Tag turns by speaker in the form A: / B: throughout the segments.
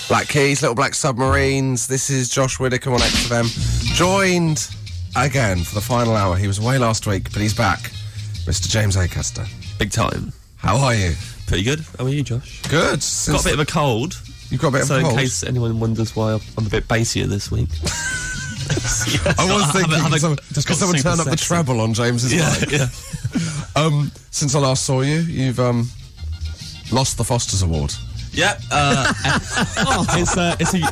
A: Black Keys, Little Black Submarines. This is Josh Widdicombe on XFM. Joined again for the final hour. He was away last week, but he's back. Mr. James Acaster.
B: Big time.
A: How are you?
B: Pretty good. How are you, Josh?
A: Good.
B: Got a bit of a cold.
A: You've got a bit of a cold?
B: So in case anyone wonders why I'm a bit bassier this week.
A: I was thinking, just because someone turned up the treble on James's mic.
B: Yeah.
A: Since I last saw you, you've lost the Foster's Award.
B: Yeah,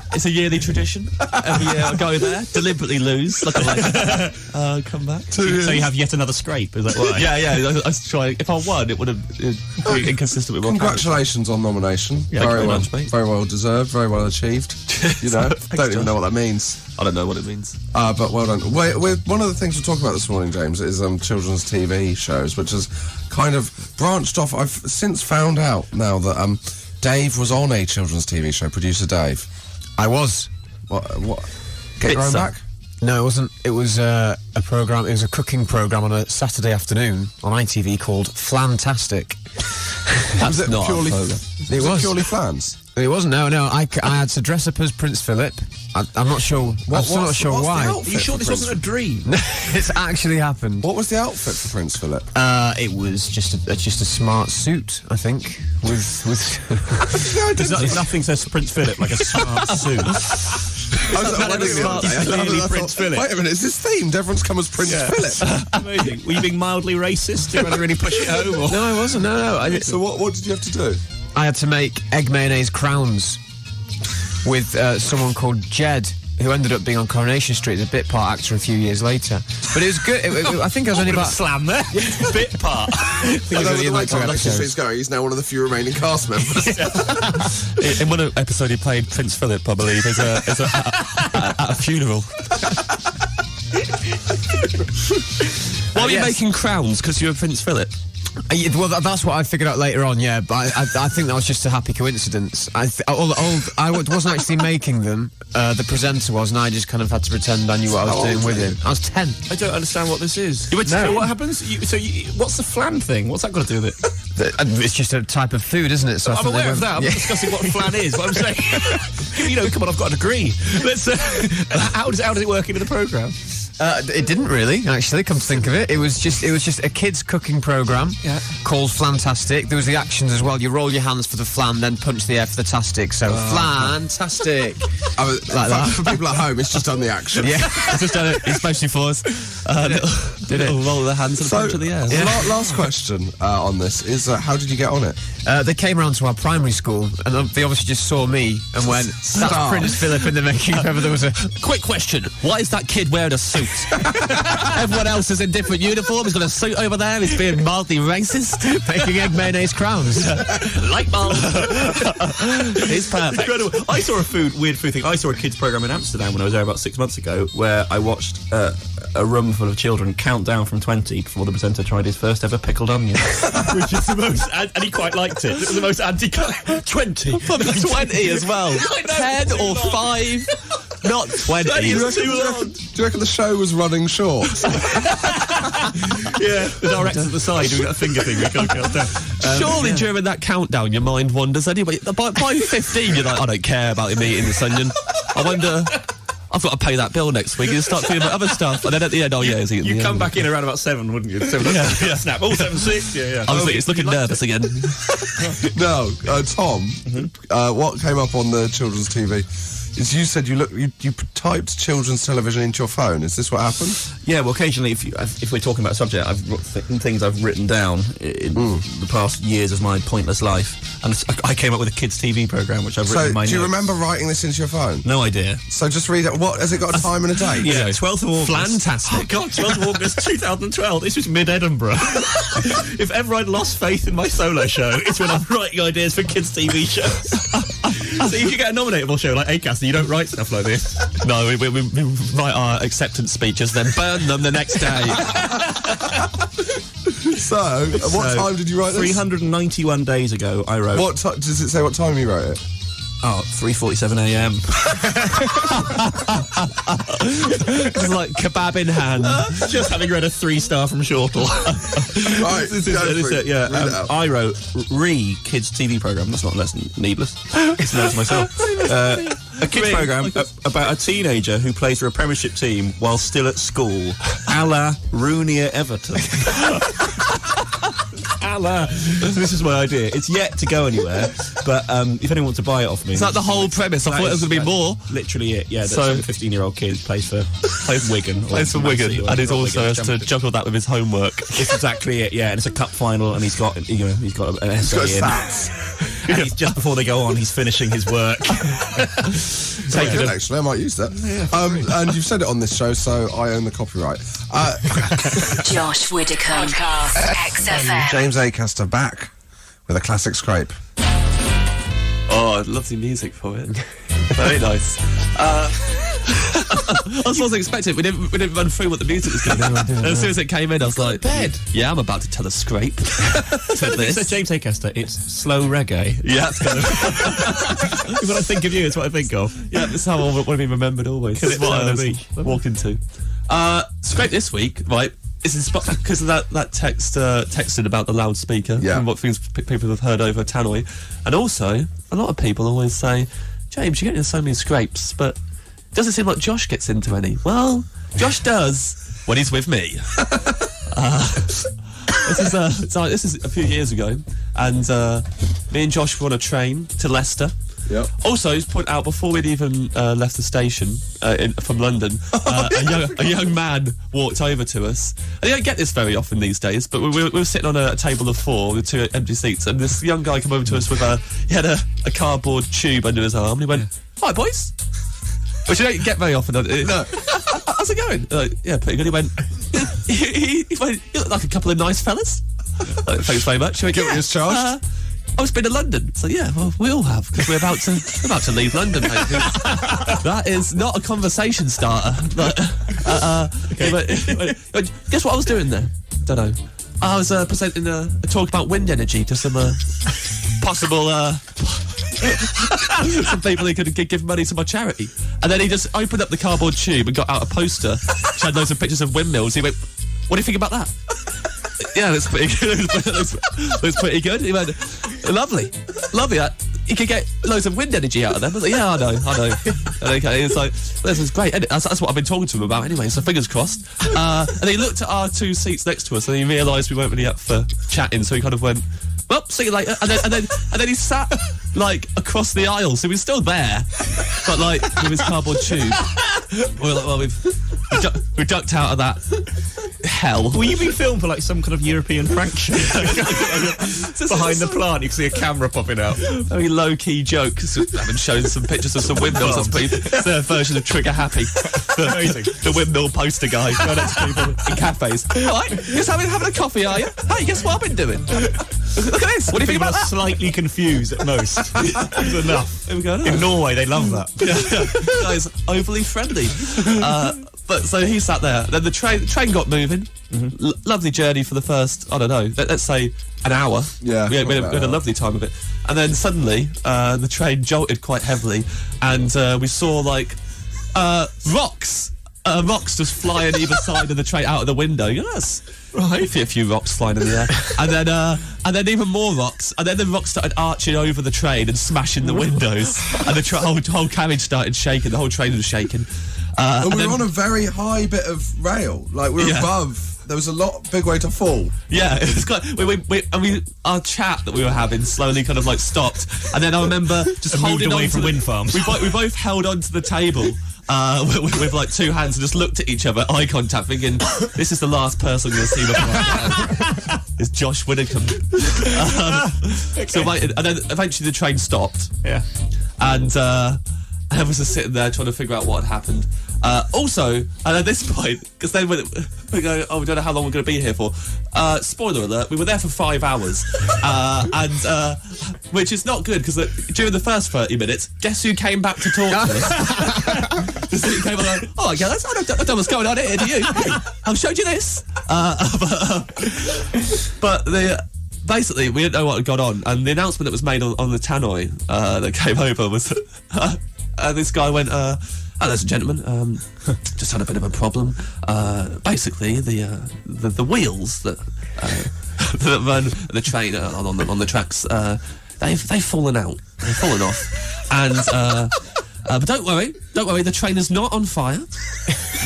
B: it's a yearly tradition. Every year I go there, deliberately lose, like a legend, come back.
C: So you have yet another scrape, is that right?
B: Yeah. I try. If I won, it would have be inconsistent with my
A: Congratulations on nomination.
B: Yeah,
A: very well,
B: much, mate.
A: Very well deserved. Very well achieved. You know, don't even know what that means.
B: I don't know what it means.
A: But well done. One of the things we'll talk about this morning, James, is children's TV shows, which has kind of branched off. I've since found out now that Dave was on a children's TV show, producer Dave.
C: I was.
A: What? Get your own back?
C: No, it wasn't. It was a programme, it was a cooking programme on a Saturday afternoon on ITV called Flantastic.
A: Was it
B: not
A: purely?
B: a program.
A: It was purely flans.
C: It wasn't, no. I had to dress up as Prince Philip. I'm not sure. I'm still not sure why.
A: Are you sure this wasn't a dream?
C: It's actually happened.
A: What was the outfit for Prince Philip?
C: It was just a smart suit, I think.
D: There's nothing says Prince Philip like a smart suit.
A: Prince Philip. Wait a minute, is this themed? Everyone's come as Prince Philip.
D: Amazing. Were you being mildly racist? Do you want to really push it home? Or?
C: No, I wasn't. No.
A: So what did you have to do?
C: I had to make egg mayonnaise crowns with someone called Jed, who ended up being on Coronation Street as a bit part actor a few years later. But it was good. I think I was only about...
D: slam there. Bit part.
C: I think it was only in like 2
A: Coronation
C: episodes.
A: Street's going, he's now one of the few remaining cast members.
B: In one episode, he played Prince Philip, I believe, at a funeral. Why were you making crowns? Because you were Prince Philip?
C: Well, that's what I figured out later on, yeah, but I think that was just a happy coincidence. I wasn't actually making them, the presenter was, and I just kind of had to pretend I knew what I was doing with him. I was 10.
D: I don't understand what this is. What happens? What's the flan thing? What's that got to do with it?
C: It's just a type of food, isn't it? So
D: I'm aware of that. I'm not discussing what flan is. What I'm saying, come on, I've got a degree. Let's. How does it work into the programme?
C: It didn't really, actually, come to think of it. It was just a kids' cooking programme called Flantastic. There was the actions as well. You roll your hands for the flan, then punch the air for the tastic. So Flantastic.
A: Like that. For people at home, it's just on the action.
C: Yeah.
B: I've just done it, especially for us. Little roll of the hands and punch of the air.
A: Last question on this is, how did you get on it?
C: They came round to our primary school, and they obviously just saw me and went, that's Prince Philip in the making. If there was a
B: quick question: why is that kid wearing a suit? Everyone else is in different uniforms. He's got a suit over there. He's being mildly racist,
C: making egg mayonnaise crowns.
B: Light bulb. It's perfect.
D: Incredible. I saw a weird food thing. I saw a kids program in Amsterdam when I was there about 6 months ago, where I watched a room full of children count down from 20 before the presenter tried his first ever pickled onion, which is the most, and he quite liked it. It was the most 20.
B: 20 as well. 10 or 5. Not 20.
A: Do you reckon the show was running short?
D: Yeah, the director's at the side doing that finger thing. We can't count down.
B: Surely during that countdown your mind wanders anyway. By 15 you're like, I don't care about him eating this onion. I wonder... I've got to pay that bill next week and start doing my other stuff. And then at the end, he's eating
D: you come back in around about 7, wouldn't you? 7, snap. 7:06. Yeah.
B: I was thinking, it's looking nervous again.
A: No, Tom, what came up on the children's TV is you said you typed children's television into your phone. Is this what happened?
D: Yeah, well, occasionally, if we're talking about a subject, I've got things I've written down in the past years of my pointless life, and I came up with a kids' TV program which I've written in my notes.
A: Do you remember writing this into your phone?
D: No idea.
A: So just read it. What has it got a time and a date?
D: Yeah, 12th of August.
B: Fantastic.
D: Oh God, 12th of August 2012. This was mid-Edinburgh. If ever I'd lost faith in my solo show, it's when I'm writing ideas for kids' TV shows. So if you get a nominatable show like Acaster, you don't write stuff like this.
B: No, we write our acceptance speeches, then burn them the next day.
A: So, what time did you write this?
D: 391 days ago, I wrote.
A: Does it say what time you wrote it?
D: Oh, 3:47 a.m.
B: It's like kebab in hand.
D: Just having read a 3-star from Shortle.
A: Right,
D: This is it, yeah.
A: Read it out.
D: I wrote Kids TV programme. That's not less needless. It's notes myself. A kids programme about a teenager who plays for a Premiership team while still at school, a la Rooney at Everton. This is my idea. It's yet to go anywhere, but if anyone wants to buy it off me,
B: Is that the whole premise? I thought it was going to be more.
D: Literally it. Yeah.
B: So-
D: So 15-year-old kid plays for Wigan.
B: Plays for Wigan, and it also has to juggle that with his homework.
D: It's exactly it. Yeah, and it's a cup final, and he's got an essay in. And he's, just before they go on, he's finishing his work.
A: Take it, actually, I might use that. And you've said it on this show, so I own the copyright.
E: Josh Widdicombe, podcast XFM.
A: James Acaster back with a classic scrape.
B: Oh, lovely music for it. Very nice. I wasn't expecting it. We didn't run through what the music was going to be. As soon as it came in, I was like, yeah, I'm about to tell a scrape. To this.
D: So James Acaster, it's slow reggae.
B: Yeah, it's kind of.
D: When I think of you, it's what I think of.
B: Yeah, that's how I want to be remembered always.
D: Because
B: That's what I
D: it's
B: was walking to. Scrape this week, right? It's because of that text texted about the loudspeaker and what things people have heard over Tannoy. And also, a lot of people always say, James, you get into so many scrapes, but it doesn't seem like Josh gets into any. Well, Josh does when he's with me. This is a few years ago, and me and Josh were on a train to Leicester.
A: Yep.
B: Also, he's put out before we'd even left the station from London. A young man walked over to us. And you don't get this very often these days, but we were sitting on a table of 4 with 2 empty seats, and this young guy came over to us with he had a cardboard tube under his arm, and he went, "Hi, boys," which you don't get very often. No. How's it going? Yeah, pretty good. He went, he went, "You look like a couple of nice fellas." Thanks very much. He went,
A: Guilty as charged.
B: I was been to London. So yeah, well, we all have, because we're about to leave London, mate. That is not a conversation starter. But, guess what I was doing there? Don't know. I was presenting a talk about wind energy to some possible some people who could give money to my charity. And then he just opened up the cardboard tube and got out a poster which had loads of pictures of windmills. He went, "What do you think about that?" Yeah, that's pretty good. That's pretty good. He went, lovely. You could get loads of wind energy out of them. I was like, yeah, I know. And okay, it's like, this is great. That's what I've been talking to him about anyway, so fingers crossed. And he looked at our 2 seats next to us, and he realised we weren't really up for chatting, so he kind of went, well, see you later. And then he sat, like, across the aisle, so he was still there, but, like, with his cardboard tube. We were like, well, we ducked out of that hell.
D: Will you be filmed for like some kind of European prank show? Behind the plant, you can see a camera popping out.
B: Very low-key joke. I've been showing some pictures of some windmills. It's their version of Trigger Happy.
D: Amazing.
B: The windmill poster guy going up to people in cafes. All right, just having a coffee, are you? Hey, guess what I've been doing? Look at this. What do you think
D: People
B: about
D: are
B: that?
D: slightly confused at most. It's enough.
B: Here we go.
D: In Norway, they love that.
B: Guys, overly friendly. But so he sat there. Then the train got moving. Lovely journey for the first, I don't know, let's say an hour.
A: Yeah,
B: we had a lovely time of it. And then suddenly the train jolted quite heavily, and we saw like rocks. Rocks just flying either side of the train out of the window. Yes, right. A few rocks flying in the air, and then even more rocks, and then the rocks started arching over the train and smashing the windows, and the whole carriage started shaking. The whole train was shaking.
A: And we were on a very high bit of rail. Like, we were above. There was a big way to fall.
B: Yeah, it was quite. Our chat that we were having slowly kind of like stopped, and then I remember just holding
D: away
B: on
D: from
B: to
D: wind farms.
B: We both held onto the table. With like 2 hands and just looked at each other, eye contact, thinking, this is the last person you'll see before I go. It's Josh Widdicombe. And then eventually the train stopped.
D: Yeah.
B: And I was just sitting there trying to figure out what had happened. Also, and at this point, because then we go, we don't know how long we're going to be here for. Spoiler alert, we were there for 5 hours. Which is not good, because during the first 30 minutes, guess who came back to talk to us? The student came on like, oh, yeah, I don't know what's going on here, do you? I've showed you this. But basically, we didn't know what had gone on, and the announcement that was made on the Tannoy that came over was this guy went, ladies and gentlemen, just had a bit of a problem. Basically, the wheels that run the train on the tracks, they've fallen out. They've fallen off. And but don't worry, the train is not on fire.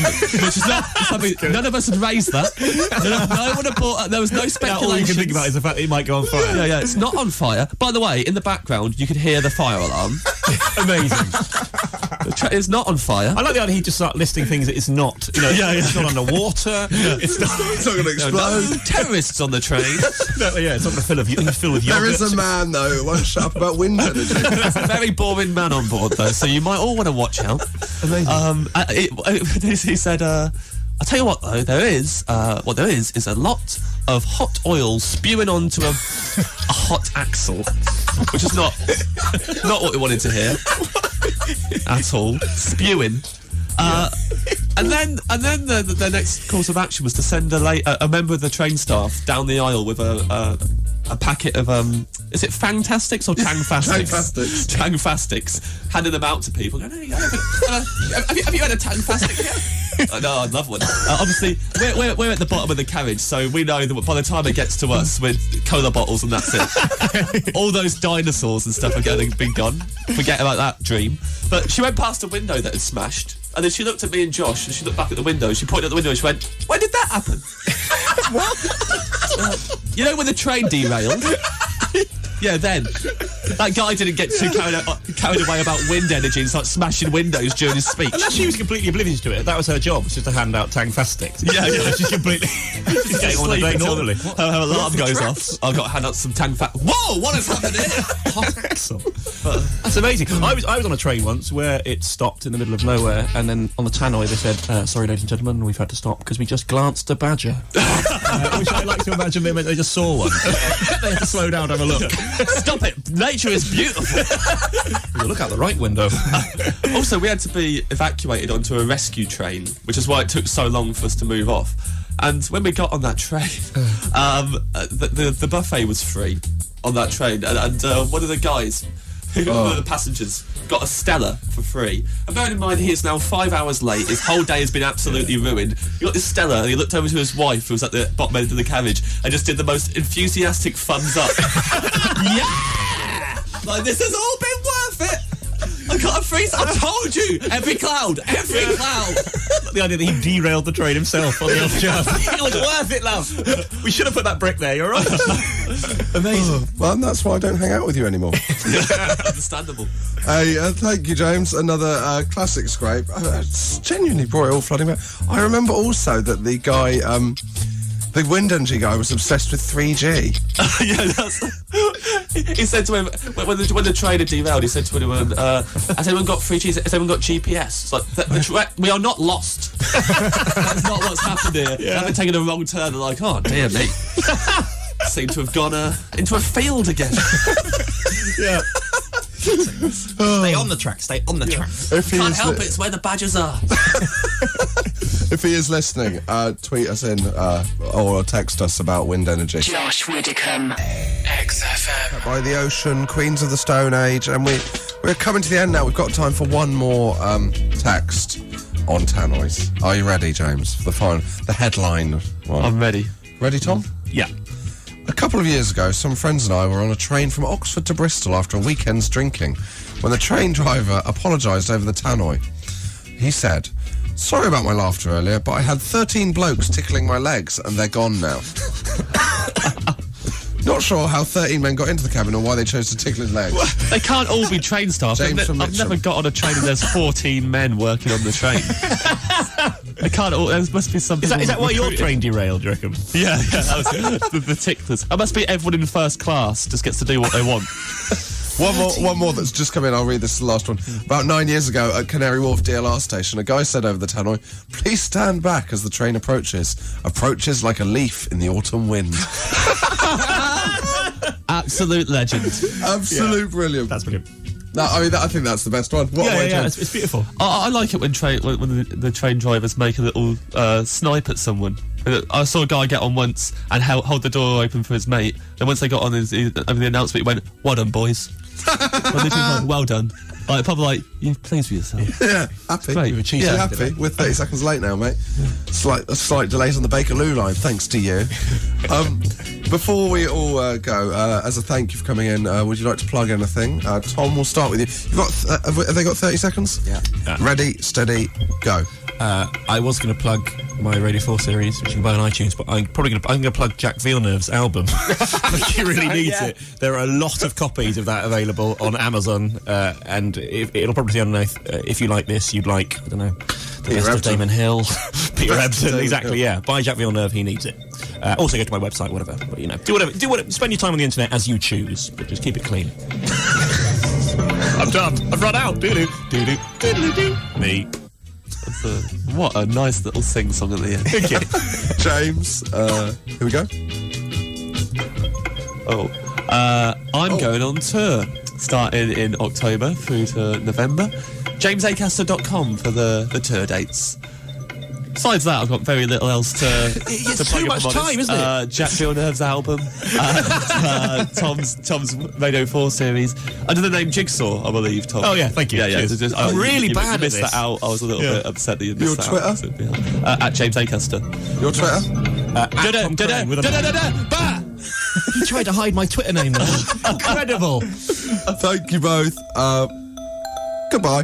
B: Which is not something, none of us had raised that. No one had brought, there was no speculation.
D: All you can think about is the fact that it might go on fire.
B: Yeah, it's not on fire. By the way, in the background, you could hear the fire alarm.
D: Amazing.
B: It's not on fire.
D: I like the idea he just start listing things that it's not. You know, it's not underwater.
A: It's not going to explode.
B: No terrorists on the train.
D: It's not going to fill with yogurt.
A: There is a man, though, who won't shut up about wind energy.
B: It's a very boring man on board, though, so you might all want to watch out.
D: Amazing.
B: He said, I'll tell you what, though, there is a lot of hot oil spewing onto a hot axle, which is not what we wanted to hear at all. Spewing. And then the next course of action was to send a member of the train staff down the aisle with a packet of is it Fantastics or Tangfastics? Tangfastics. Handing them out to people. Going, hey, have you had a Tangfastic yet? No, I'd love one. Obviously, we're at the bottom of the carriage, so we know that by the time it gets to us, with cola bottles and that's it. All those dinosaurs and stuff are been gone. Forget about that dream. But she went past a window that had smashed, and then she looked at me and Josh, and she looked back at the window. She pointed at the window and she went, "When did that happen?" What? You know when the train derailed? Yeah, then. That guy didn't get too carried away about wind energy and start smashing windows during his speech.
D: Unless she was completely oblivious to it. That was her job, was just to hand out Tangfastics.
B: Yeah.
D: She's completely just getting on the day normally.
B: Her alarm goes off. I've got to hand out some Tangfastics. Whoa, what has happened here?
D: Hot axle. That's amazing. I was on a train once where it stopped in the middle of nowhere, and then on the Tannoy they said, sorry ladies and gentlemen, we've had to stop because we just glanced a badger. Which I like to imagine they just saw one. They had to slow down and have a look.
B: Stop it! Nature is beautiful.
D: Look out the right window.
B: Also, we had to be evacuated onto a rescue train, which is why it took so long for us to move off. And when we got on that train, the buffet was free on that train, and one of the guys, one of the passengers, got a Stella for free. And bearing in mind, he is now 5 hours late. His whole day has been absolutely ruined. He got this Stella, and he looked over to his wife, who was at the bottom end of the carriage, and just did the most enthusiastic thumbs up. Yeah! Like, this has all been worth it. I got a free. I told you. Every cloud.
D: The idea that he derailed the train himself on the off chance. It was worth it, love. We should have put that brick there. You're right. Amazing.
A: Well, and that's why I don't hang out with you anymore.
B: Understandable.
A: Hey, thank you, James. Another classic scrape. It's genuinely brought it all flooding back. I remember also that the guy, the wind energy guy, was obsessed with 3G.
B: He said to him, when the train had derailed, he said to him, has anyone got 3G? Has anyone got GPS? It's like, we are not lost. That's not what's happened here. They haven't taken a wrong turn. They're like, oh, dear me. Seem to have gone into a field again.
D: Yeah. Stay on the track. Stay on the track.
B: Can't help it. It's where the badgers are.
A: If he is listening, tweet us in or text us about wind energy.
E: Josh Widdicombe. XFM.
A: By the ocean, Queens of the Stone Age, and we're coming to the end now. We've got time for one more text on Tannoys. Are you ready, James? For the headline one.
B: I'm ready.
A: Ready, Tom?
D: Yeah.
A: A couple of years ago, some friends and I were on a train from Oxford to Bristol after a weekend's drinking when the train driver apologised over the Tannoy. He said, "Sorry about my laughter earlier, but I had 13 blokes tickling my legs and they're gone now." Not sure how 13 men got into the cabin or why they chose to tickle his legs.
B: They can't all be train staff.
A: James from
B: I've
A: Mitcham.
B: never got on a train and there's 14 men working on the train. They can't all. There must be something.
D: Is that why your train derailed, do you reckon?
B: Yeah, that was the ticklers. That must be everyone in first class just gets to do what they want.
A: One more that's just come in. I'll read this the last one. About 9 years ago at Canary Wharf DLR station, a guy said over the Tannoy, "Please stand back as the train approaches like a leaf in the autumn wind."
B: Absolute legend.
A: Absolute brilliant.
D: That's brilliant.
A: No, I mean, I think that's the best one. What a way to end.
D: It's beautiful.
B: I like it when the train drivers make a little snipe at someone. I saw a guy get on once and hold the door open for his mate. And once they got on over the announcement, he went, "Well done, boys." Well done. Like, probably like, you're pleased with yourself.
A: Yeah, happy.
B: Great.
A: Yeah, happy. We're 30 seconds late now, mate. Slight delays on the Bakerloo line, thanks to you. Before we all go, as a thank you for coming in, would you like to plug anything? Tom, we'll start with you. You've got, have they got 30 seconds?
D: Yeah.
A: Ready, steady, go.
D: I was going to plug my Radio 4 series, which you can buy on iTunes, but I'm going to plug Jack Villeneuve's album. He really needs it. There are a lot of copies of that available on Amazon, and it'll probably be underneath. If you like this, you'd like, I don't know, the rest of Damon Hill, Peter Ebdon, exactly. Yeah, buy Jack Villeneuve. He needs it. Also, go to my website, whatever. But do whatever. Spend your time on the internet as you choose, but just keep it clean. I'm done. I've run out. Me.
B: What a nice little sing-song at the end.
D: Thank you.
A: James, here we go.
B: I'm going on tour, starting in October through to November. JamesAcaster.com for the tour dates. Besides that, I've got very little else to
D: It's
B: plug
D: too
B: up,
D: much
B: if I'm
D: time,
B: honest.
D: isn't it?
B: Jack Villeneuve's album, Tom's Radio 4 series, under the name Jigsaw, I believe, Tom.
D: Oh, yeah, thank you.
B: Yeah.
D: Cheers. I'm really
B: you
D: bad at
B: missed
D: this.
B: that out. I was a little bit upset that you missed
A: Your
B: that
A: Twitter?
B: out. At James Acaster.
A: Your Twitter?
D: He tried to hide my Twitter name there. Incredible.
A: Thank you both. Goodbye.